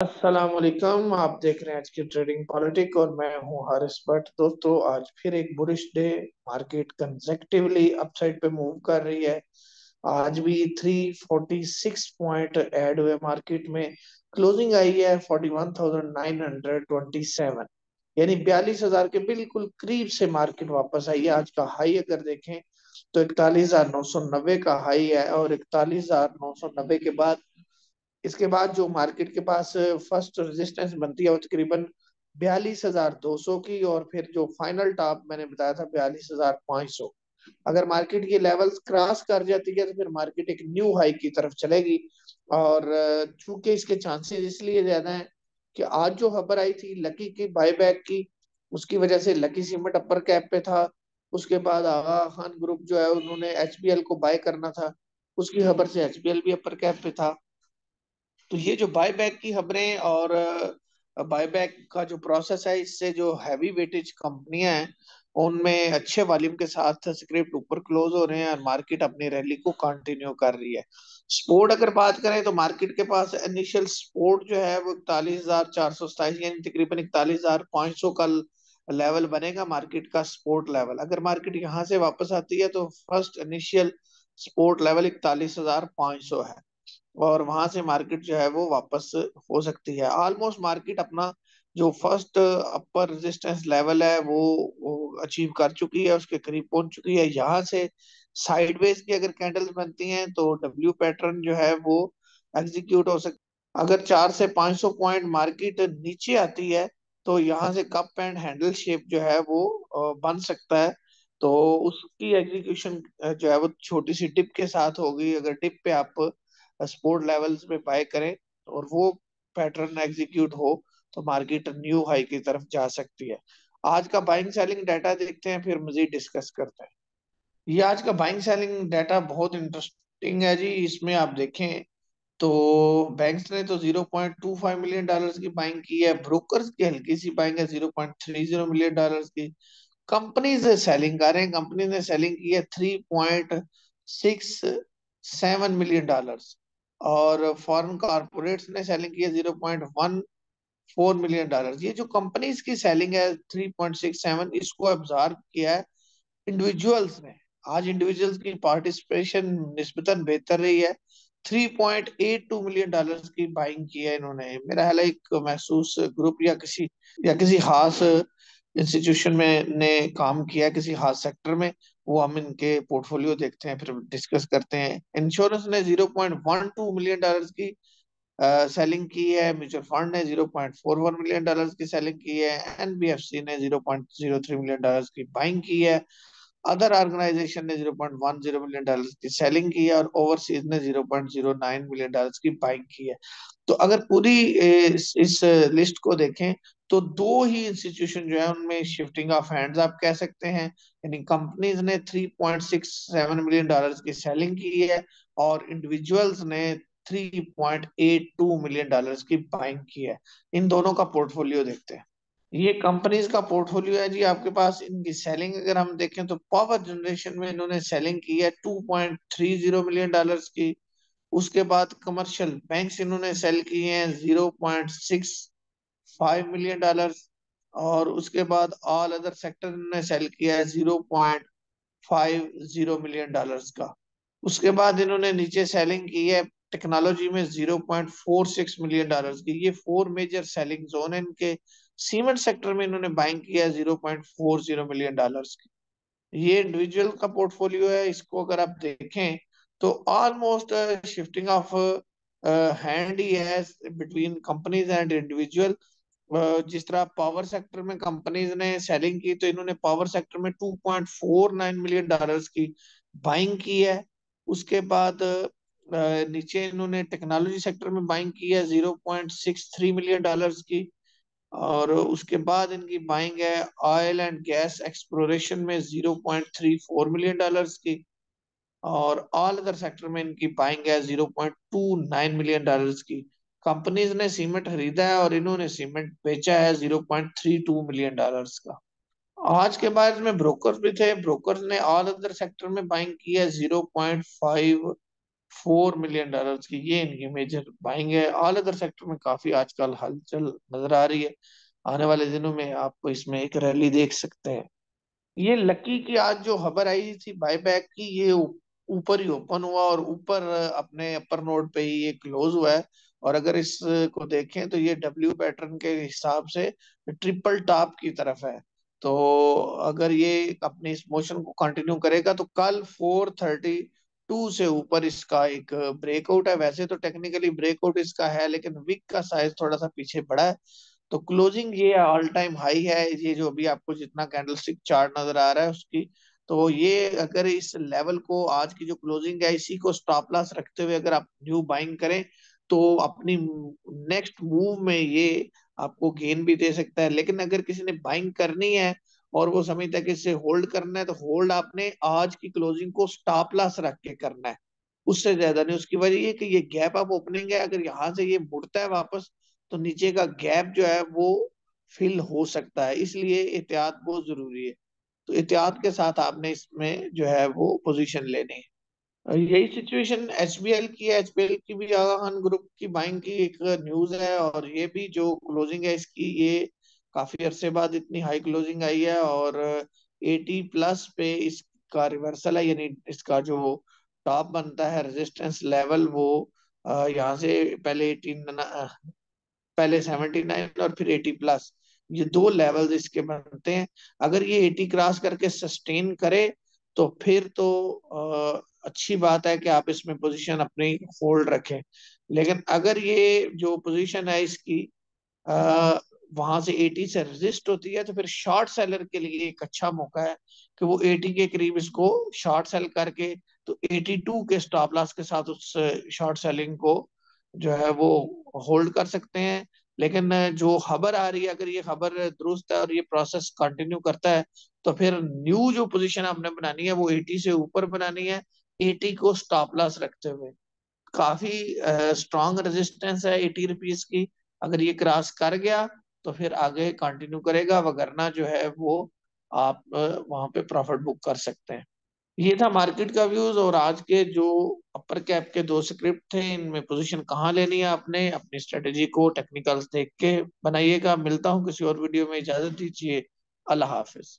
अस्सलाम वालेकुम। आप देख रहे हैं आज की ट्रेडिंग पॉलिटिक और मैं हूं हारिस भट्ट। दोस्तों, आज फिर एक bullish day. Market consecutively upside पे मूव कर रही है। आज भी 346 पॉइंट ऐड हुए मार्केट में। क्लोजिंग आई है 41,927, यानी 42,000 के बिल्कुल करीब से मार्केट वापस आई है। आज का हाई अगर देखें तो 41,990 का हाई है, और 41,990 के बाद इसके बाद जो मार्केट के पास फर्स्ट रेजिस्टेंस बनती है वो तकरीबन 42,200 की, और फिर जो फाइनल टॉप मैंने बताया था 42,500। अगर मार्केट ये लेवल्स क्रॉस कर जाती है तो फिर मार्केट एक न्यू हाई की तरफ चलेगी। और चूंकि इसके चांसेस इसलिए ज्यादा है कि आज जो खबर आई थी लकी की बायबैक की, उसकी वजह से लकी सीमेंट अपर कैप पे था। उसके बाद आगा खान ग्रुप जो है उन्होंने एचबीएल को बाय करना था, उसकी खबर से एचबीएल भी अपर कैप पे था। तो ये जो बायबैक की खबरें और बायबैक का जो प्रोसेस है, इससे जो हैवी वेटेज कंपनियां हैं उनमें अच्छे वॉल्यूम के साथ स्क्रिप्ट ऊपर क्लोज हो रहे हैं और मार्केट अपनी रैली को कंटिन्यू कर रही है। सपोर्ट अगर बात करें तो मार्केट के पास इनिशियल सपोर्ट जो है वो 41,427, यानी तकरीबन 41,500 का लेवल बनेगा मार्केट का सपोर्ट लेवल। अगर मार्केट यहाँ से वापस आती है तो फर्स्ट इनिशियल सपोर्ट लेवल 41,500 है, और वहां से मार्केट जो है वो वापस हो सकती है। ऑलमोस्ट मार्केट अपना जो फर्स्ट अपर रेजिस्टेंस लेवल है वो अचीव कर चुकी है, उसके करीब पहुंच चुकी है। यहाँ से साइडवेज की अगर कैंडल्स बनती हैं तो डब्ल्यू पैटर्न जो है वो एग्जीक्यूट हो सकता है। अगर 400 से 500 पॉइंट मार्केट नीचे आती है तो यहाँ से कप एंड हैंडल शेप जो है वो बन सकता है। तो उसकी एग्जीक्यूशन जो है वो छोटी सी डिप के साथ होगी। अगर डिप पे आप सपोर्ट लेवल्स पे बाय करें और वो पैटर्न एग्जीक्यूट हो तो मार्केट न्यू हाई की तरफ जा सकती है। आज का बाइंग सेलिंग डाटा देखते हैं, फिर मजीद डिस्कस करते हैं। ये आज का बाइंग सेलिंग डाटा बहुत इंटरेस्टिंग है जी। इसमें आप देखें तो बैंक्स ने तो $0.25 मिलियन की बाइंग की है, ब्रोकर्स की हल्की सी बाइंग है $0.30 मिलियन की। कंपनीज सेलिंग कर रहे हैं, कंपनी ने सेलिंग की है $3.67 मिलियन, और फॉरेन कॉर्पोरेट्स ने सेलिंग की है $0.14 मिलियन। ये जो कंपनीज की सेलिंग है 3.67, इसको ऑब्जर्व किया है इंडिविजुअल्स ने। आज इंडिविजुअल्स की पार्टिसिपेशन निस्बतन बेहतर रही है। $3.82 मिलियन की बाइंग की है इन्होंने। मेरा ख्याल है एक महसूस ग्रुप या किसी खास इंस्टीट्यूशन में ने काम किया, किसी खास सेक्टर में। वो हम इनके पोर्टफोलियो देखते हैं फिर डिस्कस करते हैं। इंश्योरेंस ने $0.12 मिलियन की सेलिंग की है। म्यूचुअल फंड ने $0.41 मिलियन की सेलिंग की है। एनबीएफसी ने $0.03 मिलियन की बाइंग की है। अदर ऑर्गेनाइजेशन ने $0.10 मिलियन की सेलिंग की है, और ओवरसीज ने $0.09 मिलियन की बाइंग की है। तो अगर पूरी इस लिस्ट को देखें तो दो ही इंस्टीट्यूशन जो है उनमें शिफ्टिंग ऑफ हैंड्स आप कह सकते हैं। यानी कंपनीज ने $3.67 मिलियन की सेलिंग की है, और इंडिविजुअल्स ने $3.82 मिलियन की बाइंग की है। इन दोनों का पोर्टफोलियो देखते हैं। ये कंपनीज का पोर्टफोलियो है जी आपके पास। इनकी सेलिंग अगर हम देखें तो पावर जनरेशन में इन्होंने सेलिंग की है $2.30 मिलियन की। उसके बाद कमर्शियल बैंक्स इन्होंने सेल किए हैं $0.65 मिलियन, और उसके बाद ऑल अदर सेक्टर इन्होंने सेल किया है $0.50 मिलियन का। उसके बाद इन्होंने नीचे सेलिंग की है टेक्नोलॉजी में $0.46 मिलियन की। ये फोर मेजर सेलिंग जोन है इनके। सीमेंट सेक्टर में इन्होंने बाइंग किया है $0.40 मिलियन की। ये इंडिविजुअल का पोर्टफोलियो है। इसको अगर आप देखें तो ऑलमोस्ट शिफ्टिंग ऑफ हैंड ही है बिटवीन कंपनीज एंड इंडिविजुअल। जिस तरह पावर सेक्टर में कंपनीज ने सेलिंग की तो इन्होंने पावर सेक्टर में $2.49 मिलियन की बाइंग की है। उसके बाद नीचे इन्होंने टेक्नोलॉजी सेक्टर में बाइंग की है $0.63 मिलियन की। और उसके बाद इनकी बाइंग है ऑयल एंड गैस एक्सप्लोरेशन में $0.34 मिलियन की। और ऑल अदर सेक्टर में इनकी बाइंग है $0.29 मिलियन की। कंपनीज ने सीमेंट खरीदा है और इन्होंने सीमेंट बेचा है $0.32 मिलियन का। आज के बाद में ब्रोकर्स भी थे। ब्रोकर्स ने ऑल अदर सेक्टर में बाइंग की है $4 मिलियन की, ये इनकी मेजर बाइंग है। ऑल अदर सेक्टर में काफी आजकल हलचल नजर आ रही है। आने वाले दिनों में आपको इसमें एक रैली देख सकते हैं। ये लकी की आज जो खबर आई थी बायबैक की, ये ऊपर ही ओपन हुआ और ऊपर अपने अपर नोड पे ही ये क्लोज हुआ है। और अगर इसको देखें तो ये डब्ल्यू पैटर्न के हिसाब से ट्रिपल टॉप की तरफ है। तो अगर ये अपनी इस मोशन को कंटिन्यू करेगा तो कल 432 से ऊपर इसका एक ब्रेकआउट है। वैसे तो टेक्निकली ब्रेकआउट इसका है, लेकिन विक का साइज थोड़ा सा पीछे बढ़ा है। तो क्लोजिंग ये ऑल टाइम हाई है, ये जो भी आपको जितना कैंडलस्टिक चार्ट नजर आ रहा है उसकी। तो ये अगर इस लेवल को, आज की जो क्लोजिंग है इसी को स्टॉप लॉस रखते हुए अगर आप न्यू बाइंग करें तो अपनी नेक्स्ट मूव में ये आपको गेन भी दे सकता है। लेकिन अगर किसी ने बाइंग करनी है और वो समय तक इसे होल्ड करना है, तो होल्ड आपने आज की क्लोजिंग को स्टॉप लॉस रख के करना है, उससे ज्यादा नहीं। उसकी वजह ये कि ये गैप अप ओपनिंग है, अगर यहाँ से ये मुड़ता है वापस तो नीचे का गैप जो है वो फिल हो सकता है, इसलिए एहतियात बहुत जरूरी है। तो एहतियात के साथ आपने इसमें जो है वो पोजीशन लेनी है। यही सिचुएशन एचबीएल की है। एचबीएल की भी आगाखान ग्रुप की बाइंग की एक न्यूज है, और ये भी जो क्लोजिंग है इसकी, ये काफी अरसे बाद इतनी हाई क्लोजिंग आई है। और 80 प्लस पे इसका रिवर्सल है, यानी इसका जो टॉप बनता है रेजिस्टेंस लेवल वो यहाँ से पहले 18, पहले 79 और फिर 80 प्लस, ये दो लेवल्स इसके बनते हैं। अगर ये 80 क्रॉस करके सस्टेन करे तो फिर तो अच्छी बात है कि आप इसमें पोजीशन अपनी होल्ड रखें। लेकिन अगर ये जो पोजीशन है इसकी आ, वहां से 80 से रेजिस्ट होती है, तो फिर शॉर्ट सेलर के लिए एक अच्छा मौका है कि वो 80 के करीब इसको शॉर्ट सेल करके, तो 82 के स्टॉप लॉस के साथ उस शॉर्ट सेलिंग को जो है वो होल्ड कर सकते हैं। लेकिन जो खबर आ रही है, अगर ये खबर दुरुस्त है और ये प्रोसेस कंटिन्यू करता है, तो फिर न्यू जो पोजीशन आपने बनानी है वो 80 से ऊपर बनानी है, 80 को स्टॉप लॉस रखते हुए। काफी स्ट्रांग रेजिस्टेंस है 80 रुपीज की। अगर ये क्रॉस कर गया तो फिर आगे कंटिन्यू करेगा, वगरना जो है वो आप वहां पे प्रॉफिट बुक कर सकते हैं। ये था मार्केट का व्यूज। और आज के जो अपर कैप के दो स्क्रिप्ट थे, इनमें पोजीशन कहाँ लेनी है आपने, अपनी स्ट्रेटेजी को टेक्निकल्स देख के बनाइएगा। मिलता हूँ किसी और वीडियो में, इजाजत दीजिए। अल्लाह हाफिज।